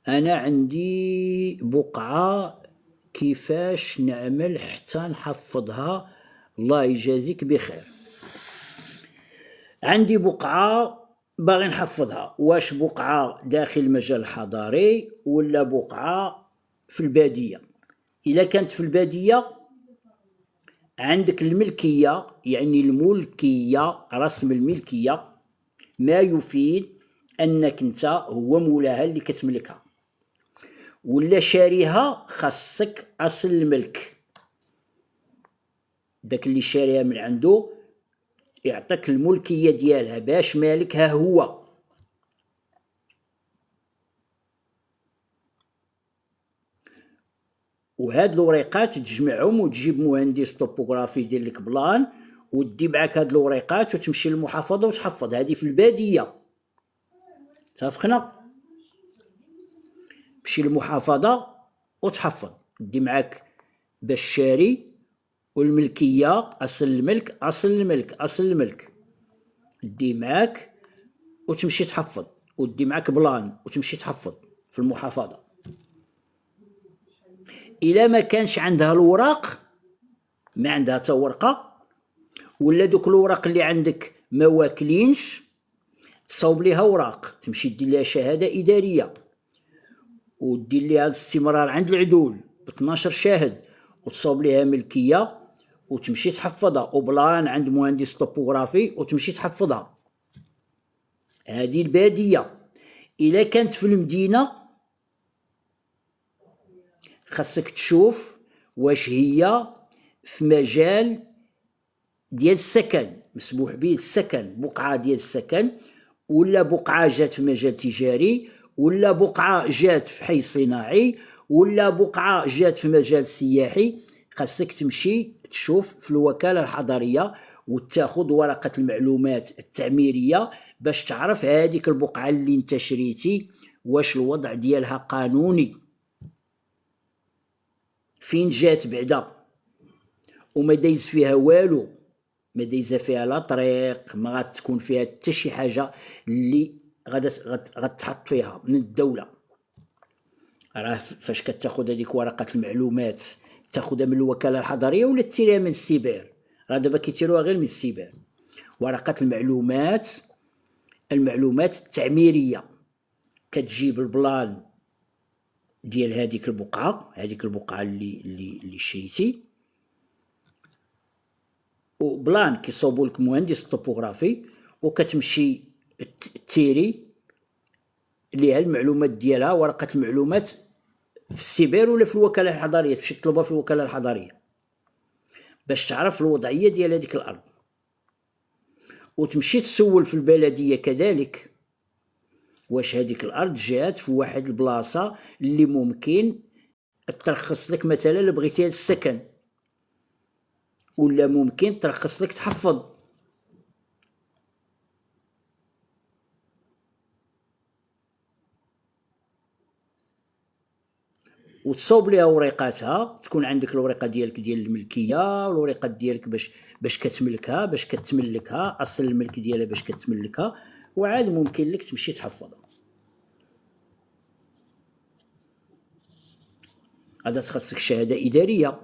أنا عندي بقعة، كيفاش نعمل حتى نحفظها؟ الله يجازيك بخير. عندي بقعة باغي نحفظها، واش بقعة داخل المجال الحضاري ولا بقعة في البادية؟ إلا كانت في البادية عندك الملكية، يعني الملكية، رسم الملكية، ما يفيد أنك أنت هو مولاها اللي كتملكها، ولا شاريها خاصك أصل الملك، داك اللي شاريها من عنده يعطيك الملكية ديالها باش مالكها هو. وهاد الوريقات تجمعهم وتجيب مهندس طوبوغرافي يدير لك بلان، ودي معاك هاد الوريقات وتمشي للمحافظة وتحفظ. هادي في البادية، اتفقنا؟ تمشي للمحافظة وتحفظ، دي معاك باش شاري والملكية، أصل الملك أصل الملك أصل الملك، دي معاك وتمشي تحفظ، ودي معاك بلان وتمشي تحفظ في المحافظة. إلا ما كانش عندها الوراق، ما عندها تا ورقة، ولا دوك الوراق اللي عندك ما واكلينش، تصاوب ليها وراق، تمشي دير ليها شهادة إدارية ودير ليها الاستمرار عند العدول ب 12 شاهد، وتصاوب ليها ملكية وتمشي تحفظها، وبلان عند مهندس طوبوغرافي وتمشي تحفظها. هذه البادية. إلا كانت في المدينة خاصك تشوف واش هي في مجال ديال السكن، مسموح به السكن، بقعة ديال السكن، ولا بقعة جات في مجال تجاري، ولا بقعة جات في حي صناعي، ولا بقعة جات في مجال سياحي. خاصك تمشي تشوف في الوكالة الحضرية وتاخذ ورقة المعلومات التعميرية باش تعرف هذيك البقعة اللي انت شريتي واش الوضع ديالها قانوني، فين جات بعدا، وما دايز فيها والو، ما دايزه فيها لا طريق، ما غتكون فيها حتى شي حاجه اللي غتحط فيها من الدوله. راه فاش كتاخذ هذيك ورقه المعلومات تاخذها من الوكاله الحضريه ولا تيريها من السيبر؟ راه دابا كيتيروها غير من السيبر. ورقه المعلومات، المعلومات التعميريه، كتجيب البلان ديال هذيك البقعه، هذيك البقعه اللي شريتي، وبلان كيصوبوا لك مهندس طوبوغرافي، وكتمشي تيري ليها المعلومات ديالها، ورقه المعلومات في السيبر ولا في الوكاله الحضريه، تمشي تطلبها في الوكاله الحضريه باش تعرف الوضعيه ديال هذيك الارض، وتمشي تسول في البلديه كذلك واش هذيك الارض جات في واحد البلاصه اللي ممكن ترخص لك مثلا الا بغيتيها للسكن، ولا ممكن ترخص لك تحفظ. وتصوب ليها وريقاتها، تكون عندك الورقه ديالك ديال الملكيه والورقات ديالك باش كتملكها، باش كتملكها، اصل الملك ديالها باش كتملكها، وعاد ممكن لك تمشي تحفظها. هذا تخصك شهاده اداريه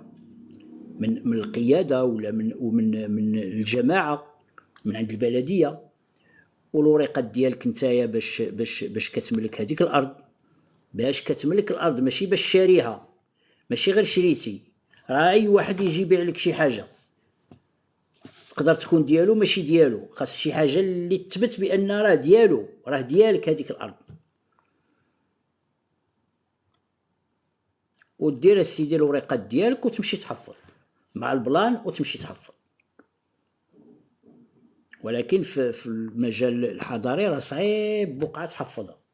من القياده ولا من الجماعه، من عند البلديه، والورقات ديالك نتايا باش كتملك هذيك الارض، باش كتملك الارض، ماشي باش شاريها، ماشي غير شريتي. راه اي واحد يجي يبيع لك شي حاجه تقدر تكون ديالو ماشي ديالو، خاص شي حاجه اللي تثبت بان راه ديالو، راه ديالك هذيك الارض. ودير السيدي الورقات ديالك وتمشي تحفظ مع البلان وتمشي تحفظ. ولكن في المجال الحضري راه صعيب بقعه تحفظها.